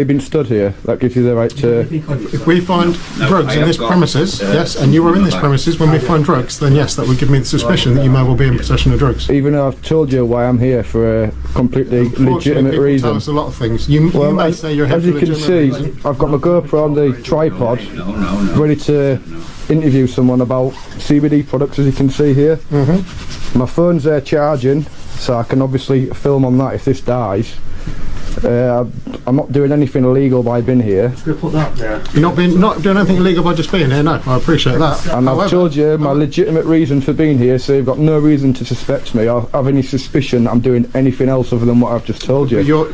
You've been stood here, that gives you the right to... If we find drugs in this premises, yes, and you are in this premises, when we find drugs, then yes, that would give me the suspicion that you may well be in possession of drugs. Even though I've told you why I'm here for a completely legitimate reason. Tell us a lot of things. You may say you're here as you can see, I've got my GoPro on the tripod, ready to interview someone about CBD products, as you can see here. My phone's there charging, so I can obviously film on that if this dies. I'm not doing anything illegal by being here. Just going to put that there. You're not doing anything illegal by just being here, no. I appreciate that. And I've told you my legitimate reason for being here, so you've got no reason to suspect me or have any suspicion that I'm doing anything else other than what I've just told you. You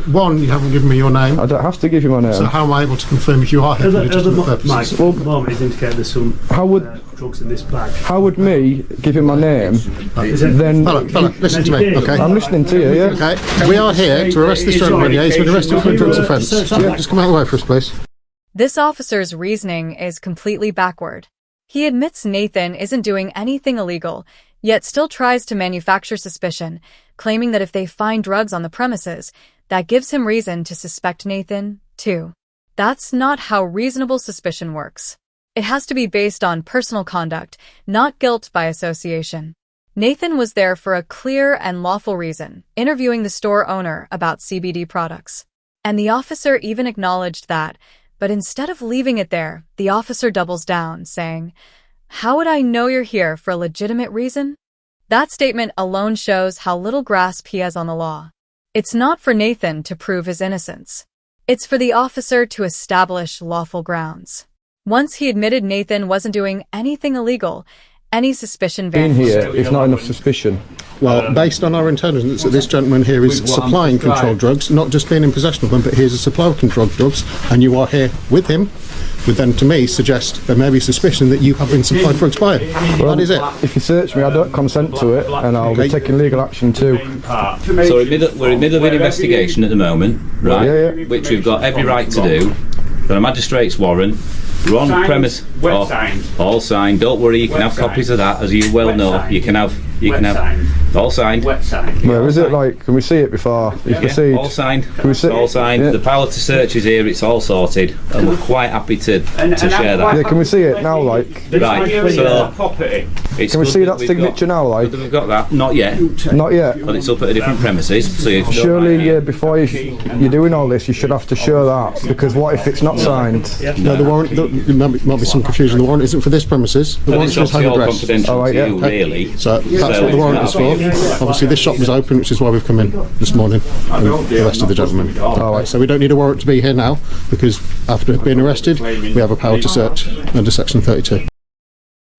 haven't given me your name. I don't have to give you my name. So how am I able to confirm if you are here for legitimate purposes? Well, at the moment he's indicated there's some drugs in this bag. How would me give him my name then... Fella, listen to me, okay? I'm listening to you, yeah? Okay, we are here to arrest this gentleman, yeah? He's been arrested for a drugs offence. Yeah, just come out of the way for us, please. This officer's reasoning is completely backward. He admits Nathan isn't doing anything illegal, yet still tries to manufacture suspicion, claiming that if they find drugs on the premises, that gives him reason to suspect Nathan, too. That's not how reasonable suspicion works. It has to be based on personal conduct, not guilt by association. Nathan was there for a clear and lawful reason, interviewing the store owner about CBD products. And the officer even acknowledged that, but instead of leaving it there, the officer doubles down, saying, "How would I know you're here for a legitimate reason?" That statement alone shows how little grasp he has on the law. It's not for Nathan to prove his innocence. It's for the officer to establish lawful grounds. Once he admitted Nathan wasn't doing anything illegal, any suspicion vanished. Being here is not enough suspicion. Well, based on our intelligence that this gentleman here is supplying controlled drugs, not just being in possession of them, but he's a supplier of controlled drugs, and you are here with him, would then to me suggest there may be suspicion that you have been supplied drugs by him. Well, that is it. If you search me, I don't consent to it, and I'll be taking legal action too. So we're in the middle of an investigation at the moment, right? Yeah. Which we've got every right to do. Got a magistrate's warrant. We're on premise. All signed. Don't worry, you can have copies of that, as you well know. You can have all signed. Where is it? Like, can we see it before you proceed? All signed. Can we see? All signed. Yeah. The power to search is here. It's all sorted, and we're quite happy to share that. Yeah, can we see it now? Like, right. So can we see that signature now? Like, we've got that. Not yet. Not yet. But it's up at a different premises. So surely, before you're doing all this, you should have to show that, because what if it's not signed? No, the warrant. There might be some confusion. The warrant isn't for this premises. The warrant is home address. Confidential to you, really. So that's what the warrant is for. Obviously, this shop was open, which is why we've come in this morning, and the rest of the gentlemen. So we don't need a warrant to be here now, because after being arrested, we have a power to search under Section 32.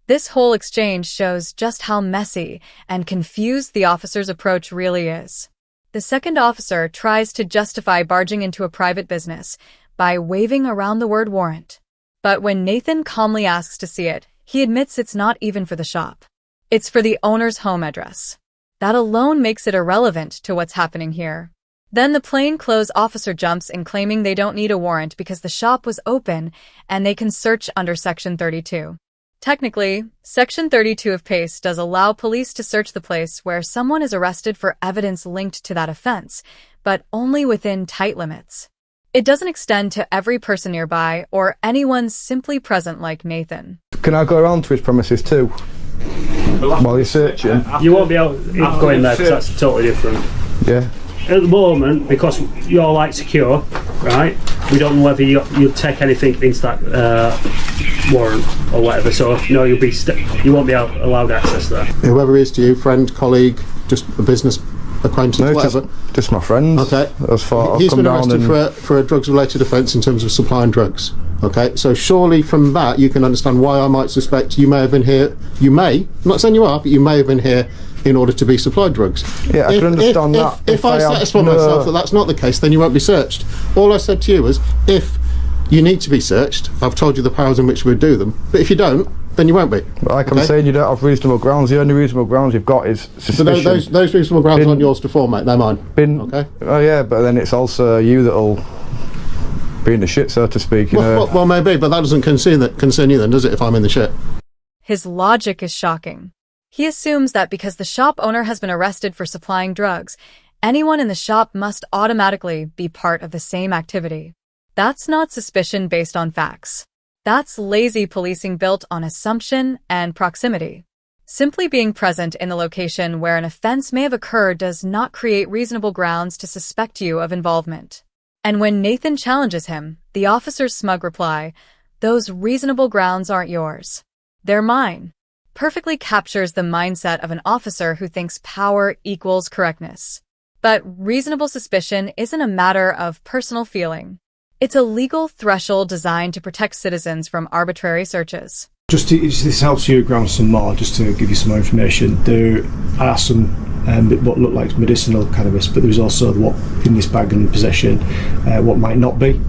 This whole exchange shows just how messy and confused the officer's approach really is. The second officer tries to justify barging into a private business by waving around the word warrant. But when Nathan calmly asks to see it, he admits it's not even for the shop. It's for the owner's home address. That alone makes it irrelevant to what's happening here. Then the plainclothes officer jumps in, claiming they don't need a warrant because the shop was open and they can search under Section 32. Technically, Section 32 of PACE does allow police to search the place where someone is arrested for evidence linked to that offense, but only within tight limits. It doesn't extend to every person nearby or anyone simply present like Nathan. Can I go around to his premises too? While you're searching? You won't be able to go in there because that's totally different. Yeah. At the moment, because you're like secure, right, we don't know whether you'll take anything into that warrant or whatever, so no, you won't be allowed access there. Whoever is to you, friend, colleague, just a business acquaintance, no, whatever. Just my friends. Okay. As far He's been arrested for a drugs-related offence in terms of supplying drugs. Okay, so surely from that you can understand why I might suspect you may have been here. You may, I'm not saying you are, but you may have been here in order to be supplied drugs. Yeah, I can understand that. If I satisfy myself that that's not the case, then you won't be searched. All I said to you was, if you need to be searched, I've told you the powers in which we do them. But if you don't, then you won't be. But like I'm saying, you don't have reasonable grounds. The only reasonable grounds you've got is suspicion. So those reasonable grounds aren't yours to form, mate. They're mine. Okay. Oh yeah, but then it's also you that'll be in the shit, so to speak. Well, maybe, but that doesn't concern you then, does it? If I'm in the shit. His logic is shocking. He assumes that because the shop owner has been arrested for supplying drugs, anyone in the shop must automatically be part of the same activity. That's not suspicion based on facts. That's lazy policing built on assumption and proximity. Simply being present in the location where an offense may have occurred does not create reasonable grounds to suspect you of involvement. And when Nathan challenges him, the officer's smug reply, "Those reasonable grounds aren't yours. They're mine," perfectly captures the mindset of an officer who thinks power equals correctness. But reasonable suspicion isn't a matter of personal feeling. It's a legal threshold designed to protect citizens from arbitrary searches. This helps you ground some more, just to give you some more information. There are some what look like medicinal cannabis, but there's also what in this bag and possession, what might not be.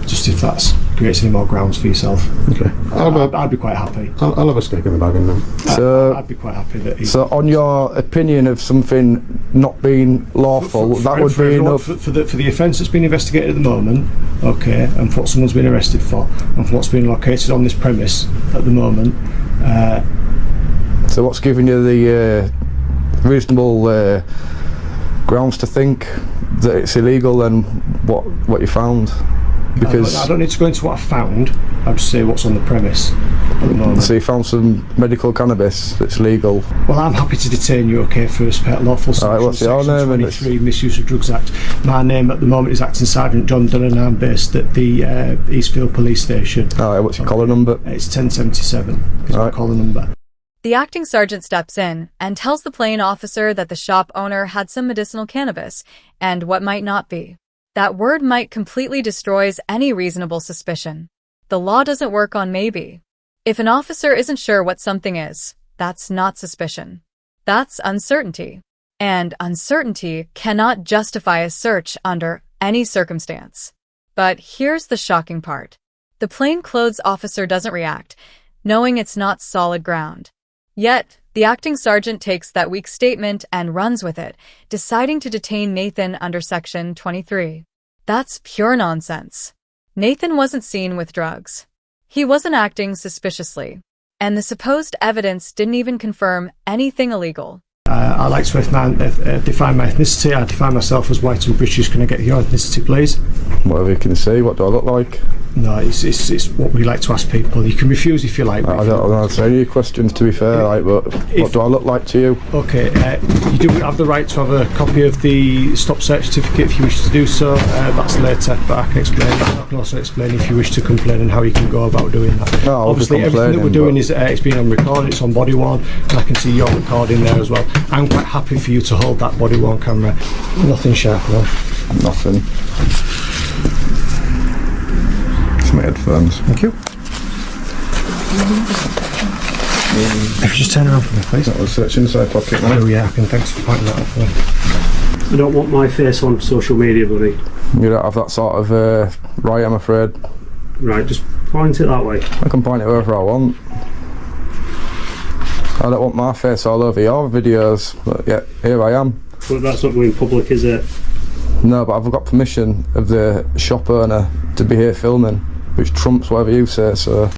Just if that creates any more grounds for yourself. Okay. I'd be quite happy. I'll have a stick in the bag and then. So, I'd be quite happy that. So, on your opinion of something not being lawful, that would be enough for the offence that's been investigated at the moment, okay, and for what someone's been arrested for, and for what's been located on this premise at the moment. So, what's giving you the reasonable grounds to think that it's illegal, and what you found? Because I don't need to go into what I found. I'll just say what's on the premise at the moment. So you found some medical cannabis that's legal. Well, I'm happy to detain you, okay, for lawful section. Alright, what's your name? 23 Misuse of Drugs Act. My name at the moment is Acting Sergeant John Dillon, and I'm based at the Eastfield Police Station. Alright, what's your collar number? It's 1077 is my collar number. The acting sergeant steps in and tells the plain officer that the shop owner had some medicinal cannabis and what might not be. That word might completely destroys any reasonable suspicion. The law doesn't work on maybe. If an officer isn't sure what something is, that's not suspicion. That's uncertainty. And uncertainty cannot justify a search under any circumstance. But here's the shocking part. The plainclothes officer doesn't react, knowing it's not solid ground. Yet, the acting sergeant takes that weak statement and runs with it, deciding to detain Nathan under Section 23. That's pure nonsense. Nathan wasn't seen with drugs. He wasn't acting suspiciously. And the supposed evidence didn't even confirm anything illegal. I like to define my ethnicity. I define myself as white and British. Can I get your ethnicity, please? Whatever you can see. What do I look like? No, it's what we like to ask people. You can refuse if you like. I don't answer any questions, to be fair, but what do I look like to you? Okay, you do have the right to have a copy of the stop search certificate if you wish to do so. That's later, but I can explain. I can also explain if you wish to complain and how you can go about doing that. No, obviously, everything that we're doing is it's being on record. It's on body worn, and I can see your recording there as well. I'm quite happy for you to hold that body worn camera. Nothing sharp, no. Nothing. My headphones. Thank you. Just turn around for me, please. That was search inside pocket, mate. Oh yeah, thanks for pointing that out for me. I don't want my face on social media, buddy. You don't have that sort of right, I'm afraid. Right, just point it that way. I can point it wherever I want. I don't want my face all over your videos, but yeah, here I am. But that's not going public, is it? No, but I've got permission of the shop owner to be here filming, which trumps whatever you say, so...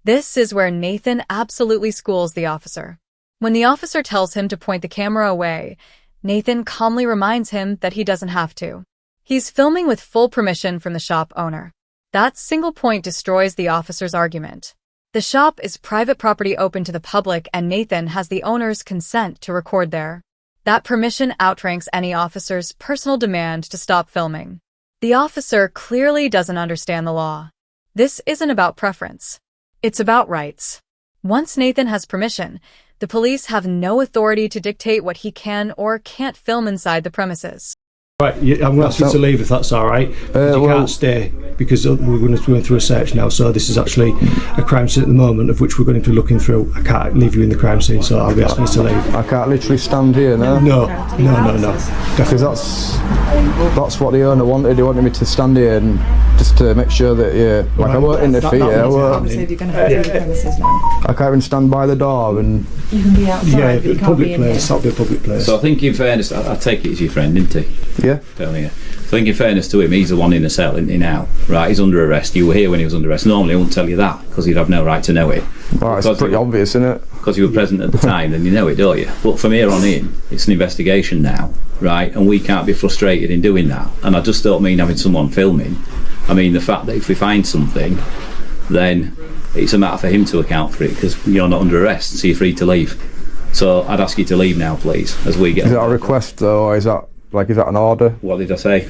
This is where Nathan absolutely schools the officer. When the officer tells him to point the camera away, Nathan calmly reminds him that he doesn't have to. He's filming with full permission from the shop owner. That single point destroys the officer's argument. The shop is private property open to the public, and Nathan has the owner's consent to record there. That permission outranks any officer's personal demand to stop filming. The officer clearly doesn't understand the law. This isn't about preference. It's about rights. Once Nathan has permission, the police have no authority to dictate what he can or can't film inside the premises. Right, I'm going to ask you to leave if that's all right. You can't stay because we're going through a search now. So this is actually a crime scene at the moment, of which we're going to be looking through. I can't leave you in the crime scene, so I'll be asking you to leave. I can't literally stand here now. No. Because that's what the owner wanted. He wanted me to stand here and just to make sure that I won't interfere. Obviously, if you're going to have to leave the premises now. I can't even stand by the door and. You can be outside. Yeah, public place. That'll be a public place. So I think in fairness, I take it as your friend, isn't he? Yeah. Earlier. So I think in fairness to him, he's the one in the cell, isn't he now? Right, he's under arrest. You were here when he was under arrest. Normally I wouldn't tell you that because he'd have no right to know it. Well, it's pretty obvious, isn't it? Because you were present at the time, then you know it, don't you? But from here on in, it's an investigation now, right? And we can't be frustrated in doing that. And I just don't mean having someone filming I mean, the fact that if we find something, then it's a matter for him to account for it, because you're not under arrest, so you're free to leave. So I'd ask you to leave now, please, as we get... Is that a request, though, or is that an order? What did I say?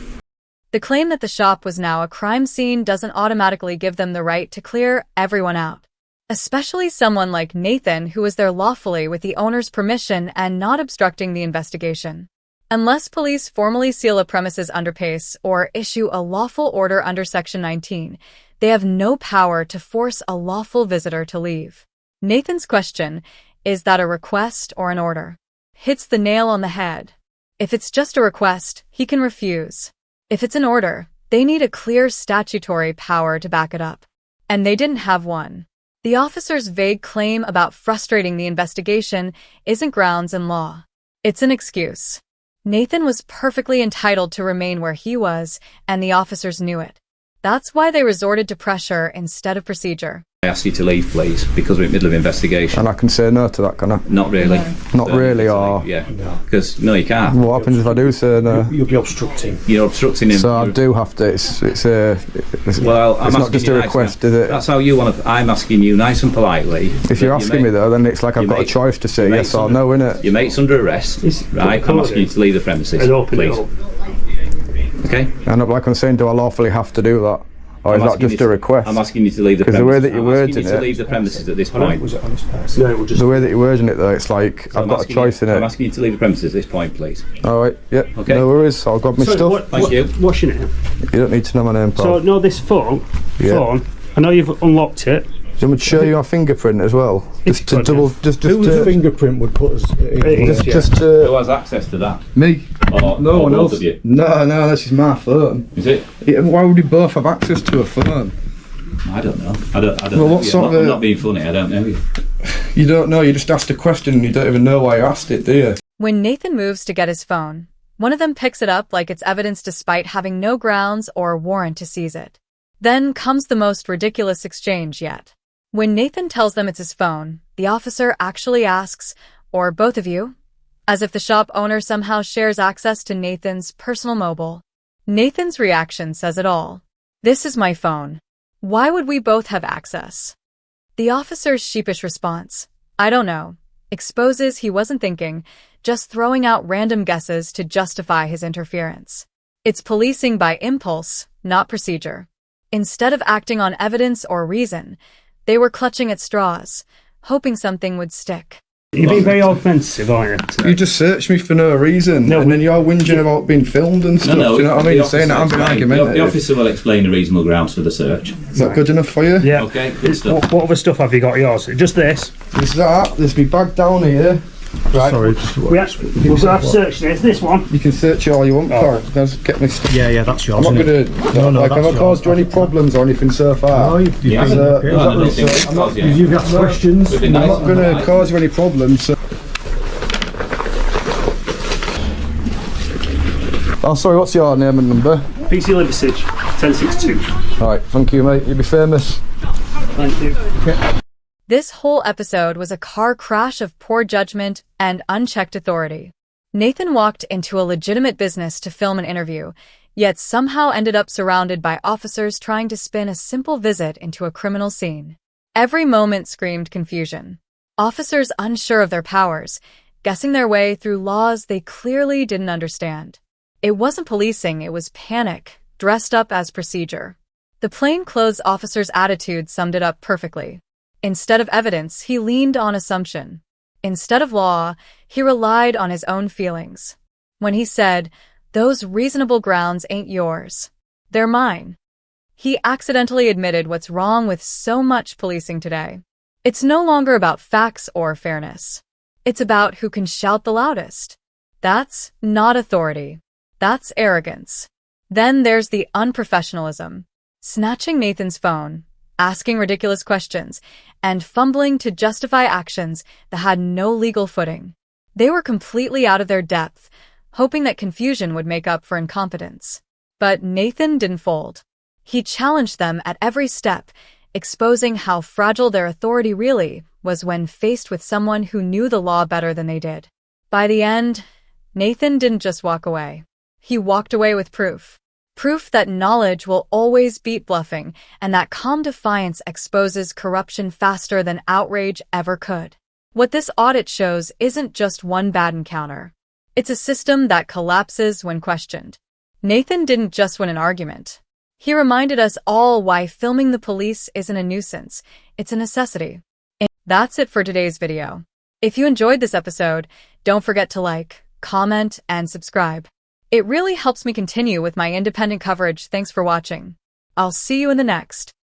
The claim that the shop was now a crime scene doesn't automatically give them the right to clear everyone out. Especially someone like Nathan, who was there lawfully with the owner's permission and not obstructing the investigation. Unless police formally seal a premises under PACE or issue a lawful order under Section 19, they have no power to force a lawful visitor to leave. Nathan's question, is that a request or an order, hits the nail on the head. If it's just a request, he can refuse. If it's an order, they need a clear statutory power to back it up. And they didn't have one. The officer's vague claim about frustrating the investigation isn't grounds in law. It's an excuse. Nathan was perfectly entitled to remain where he was, and the officers knew it. That's why they resorted to pressure instead of procedure. I ask you to leave, please, because we're in the middle of investigation. And I can say no to that, can I? Not really. No. Not really, or... Yeah, because, no, you can't. What happens if I do say no? You'll be obstructing. You're obstructing him. So I do have to, it's Well, I'm it's not asking just you a nice request, now. is it? That's how you want to... I'm asking you nice and politely. If you're asking me though, then it's like I've got a choice to say yes or no, innit? Your mate's under arrest, right? I'm asking you to leave the premises, And open please. it up. Okay? And like I'm saying, do I lawfully have to do that? Or is that just a request? I'm asking you to leave the Because premises. the way that you're wording to it... leave the premises at this point. Was it honest person? No, we'll just... The way that you're wording it though, it's like I've got a choice in I'm it. asking you to leave the premises at this point, please. Alright, yeah, Okay. no worries, I'll grab my stuff. Thank you. What's your name? You don't need to know my name, pal. So, no, this phone, Yeah. I know you've unlocked it. Do you want me to show you your fingerprint as well? Just to got double, it. just Whose to... fingerprint would put us... Just Who to... has access to that? Me. Or, No or one both else. of you? No, this is my phone. Is it? Yeah, why would we both have access to a phone? I don't know. I don't Well, know. what sort of I'm not being funny, I don't know you. You don't know, you just asked a question and you don't even know why you asked it, do you? When Nathan moves to get his phone, one of them picks it up like it's evidence despite having no grounds or warrant to seize it. Then comes the most ridiculous exchange yet. When Nathan tells them it's his phone, the officer actually asks, or both of you? As if the shop owner somehow shares access to Nathan's personal mobile. Nathan's reaction says it all. This is my phone. Why would we both have access? The officer's sheepish response, I don't know, exposes he wasn't thinking, just throwing out random guesses to justify his interference. It's policing by impulse, not procedure. Instead of acting on evidence or reason, they were clutching at straws, hoping something would stick. You've been very offensive, aren't you? You just searched me for no reason, No, and then you're whinging about being filmed and stuff, do you know what I mean? Saying that I'm being argumentative. The officer will explain the reasonable grounds for the search. Is that good enough for you? Yeah. Okay, good stuff. What other stuff have you got yours? Just this? There's that, there's me bag down here. Right. Sorry, I've searched this one. You can search all you want, pal. Just get me stuff. Yeah, that's yours. I'm not isn't gonna... it? No, like, have that's I caused you yours. any problems or anything so far? No, you've Yeah, been So, okay. is that I don't what- think so it's I'm not- caused you. You've asked questions. We've been I'm nice not and gonna polite. cause you any problems, so... Oh, sorry, what's your name and number? PC Liversidge, 1062. Right, thank you, mate. You'll be famous. Thank you. This whole episode was a car crash of poor judgment and unchecked authority. Nathan walked into a legitimate business to film an interview, yet somehow ended up surrounded by officers trying to spin a simple visit into a criminal scene. Every moment screamed confusion. Officers unsure of their powers, guessing their way through laws they clearly didn't understand. It wasn't policing, it was panic, dressed up as procedure. The plainclothes officer's attitude summed it up perfectly. Instead of evidence, he leaned on assumption. Instead of law, he relied on his own feelings. When he said, "Those reasonable grounds ain't yours. They're mine," he accidentally admitted what's wrong with so much policing today. It's no longer about facts or fairness. It's about who can shout the loudest. That's not authority. That's arrogance. Then there's the unprofessionalism. Snatching Nathan's phone, asking ridiculous questions, and fumbling to justify actions that had no legal footing. They were completely out of their depth, hoping that confusion would make up for incompetence. But Nathan didn't fold. He challenged them at every step, exposing how fragile their authority really was when faced with someone who knew the law better than they did. By the end, Nathan didn't just walk away. He walked away with proof. Proof that knowledge will always beat bluffing, and that calm defiance exposes corruption faster than outrage ever could. What this audit shows isn't just one bad encounter. It's a system that collapses when questioned. Nathan didn't just win an argument. He reminded us all why filming the police isn't a nuisance, it's a necessity. And that's it for today's video. If you enjoyed this episode, don't forget to like, comment, and subscribe. It really helps me continue with my independent coverage. Thanks for watching. I'll see you in the next.